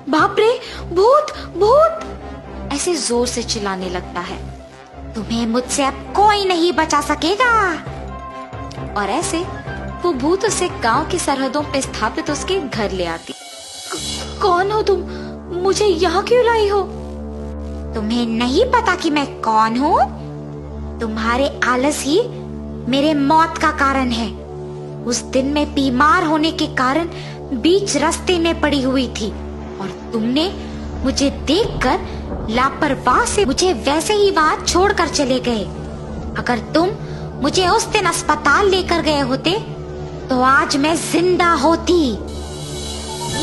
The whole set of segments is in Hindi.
बाप रे, भूत भूत ऐसे जोर से चिल्लाने लगता है। तुम्हें मुझसे अब कोई नहीं बचा सकेगा। और ऐसे वो भूत उसे गांव की सरहदों पे स्थापित उसके घर ले आती। कौन हो तुम? मुझे यहाँ क्यों लाई हो? तुम्हें नहीं पता कि मैं कौन हूँ? तुम्हारे आलस ही मेरे मौत का कारण है। उस दिन मैं बीमार होने के कारण बीच रास्ते में पड़ी हुई थी और तुमने मुझे देखकर लापरवाह से मुझे वैसे ही वहां छोड़कर चले गए। अगर तुम मुझे उस दिन अस्पताल लेकर गए होते तो आज मैं जिंदा होती।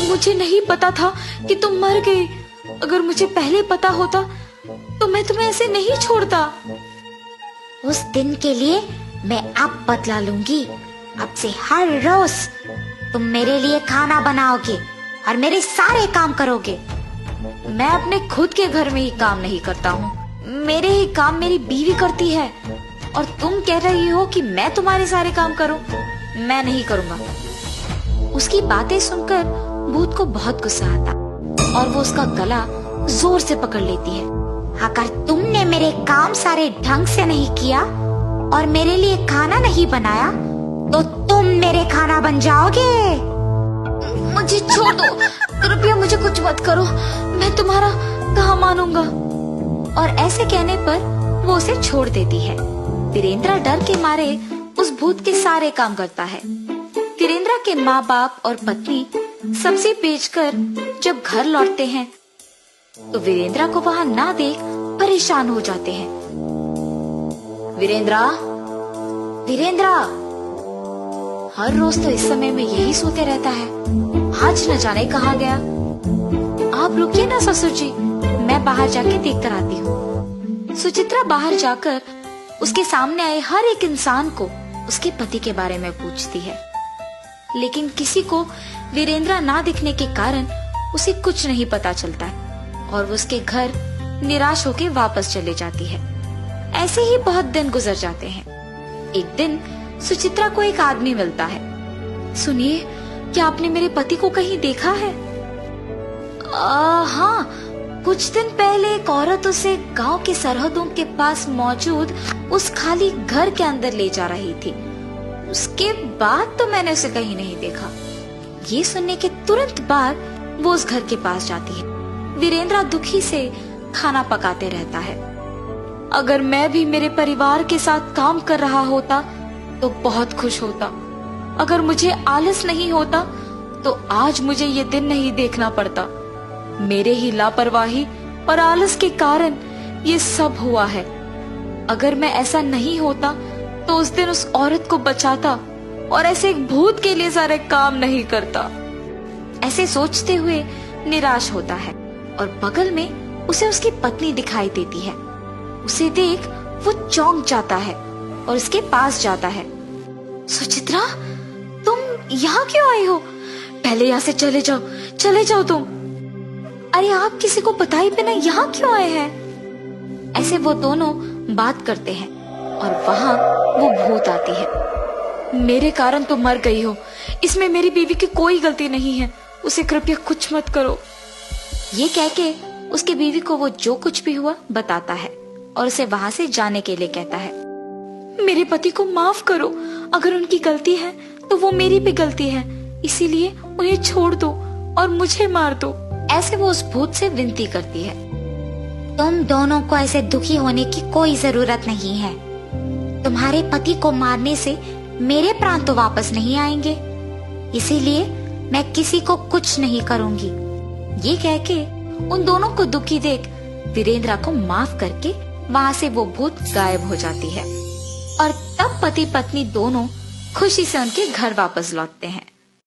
मुझे नहीं पता था कि तुम मर गए। अगर मुझे पहले पता होता तो मैं तुम्हें ऐसे नहीं छोड़ता। उस दिन के लिए मैं अब बदला लूंगी। अब से हर रोज तुम मेरे लिए खाना बनाओगे और मेरे सारे काम करोगे। मैं अपने खुद के घर में ही काम नहीं करता हूँ। मेरे ही काम मेरी बीवी करती है और तुम कह रही हो कि मैं तुम्हारे सारे काम करूँ? मैं नहीं करूँगा। उसकी बातें सुनकर भूत को बहुत गुस्सा आता और वो उसका गला जोर से पकड़ लेती है। अगर तुमने मेरे काम सारे ढंग से नहीं किया और मेरे लिए खाना नहीं बनाया तो तुम मेरे खाना बन जाओगे। मुझे छोड़ दो, कृपया मुझे कुछ मत करो। मैं तुम्हारा कहाँ मानूंगा। और ऐसे कहने पर वो उसे छोड़ देती है। वीरेंद्र डर के मारे उस भूत के सारे काम करता है। वीरेंद्र के माँ बाप और पत्नी सब्जी बेचकर जब घर लौटते हैं तो वीरेंद्र को वहां ना देख परेशान हो जाते हैं। वीरेंद्र, वीरेंद्र, हर रोज तो इस समय में यही सोते रहता है। आज न जाने कहाँ गया। आप रुकिए ना ससुर जी, मैं बाहर जाके देख कर आती हूँ। सुचित्रा बाहर जाकर उसके सामने आए हर एक इंसान को उसके पति के बारे में पूछती है, लेकिन किसी को वीरेंद्र ना दिखने के कारण उसे कुछ नहीं पता चलता है और वो उसके घर निराश होकर वापस चले जाती है। ऐसे ही बहुत दिन गुजर जाते हैं। एक दिन सुचित्रा को एक आदमी मिलता है। सुनिए, क्या आपने मेरे पति को कहीं देखा है? हाँ, कुछ दिन पहले एक औरत उसे गांव के सरहदों के पास मौजूद उस खाली घर के अंदर ले जा रही थी। उसके बाद तो मैंने उसे कहीं नहीं देखा। ये सुनने के तुरंत बाद वो उस घर के पास जाती है। वीरेंद्र दुखी से खाना पकाते रहता है। अगर मैं भी मेरे परिवार के साथ काम कर रहा होता तो बहुत खुश होता। अगर मुझे आलस नहीं होता तो आज मुझे ये दिन नहीं देखना पड़ता। मेरे ही लापरवाही और आलस के कारण ये सब हुआ है। अगर मैं ऐसा नहीं होता तो उस दिन उस औरत को बचाता और ऐसे एक भूत के लिए सारे काम नहीं करता। ऐसे सोचते हुए निराश होता है और बगल में उसे उसकी पत्नी दिखाई देती है। उसे देख वो चौंक जाता है और उसके पास जाता है। सुचित्रा, तुम यहाँ क्यों आई हो? पहले यहाँ से चले जाओ, चले जाओ तुम। अरे आप किसी को बताए बिना यहाँ क्यों आए हैं? ऐसे वो दोनों बात करते हैं और वहाँ वो भूत आती है। मेरे कारण तो मर गई हो, इसमें मेरी बीवी की कोई गलती नहीं है। उसे कृपया कुछ मत करो। ये कह के उसकी बीवी को वो जो कुछ भी हुआ बताता है और उसे वहां से जाने के लिए कहता है। मेरे पति को माफ करो। अगर उनकी गलती है तो वो मेरी भी गलती है, इसीलिए उन्हें छोड़ दो और मुझे मार दो। ऐसे वो उस भूत से विनती करती है। तुम दोनों को ऐसे दुखी होने की कोई जरूरत नहीं है। तुम्हारे पति को मारने से मेरे प्राण तो वापस नहीं आएंगे, इसीलिए मैं किसी को कुछ नहीं करूंगी। ये कह के उन दोनों को दुखी देख वीरेंद्र को माफ करके वहाँ से वो भूत गायब हो जाती है और तब पति पत्नी दोनों खुशी से उनके घर वापस लौटते हैं।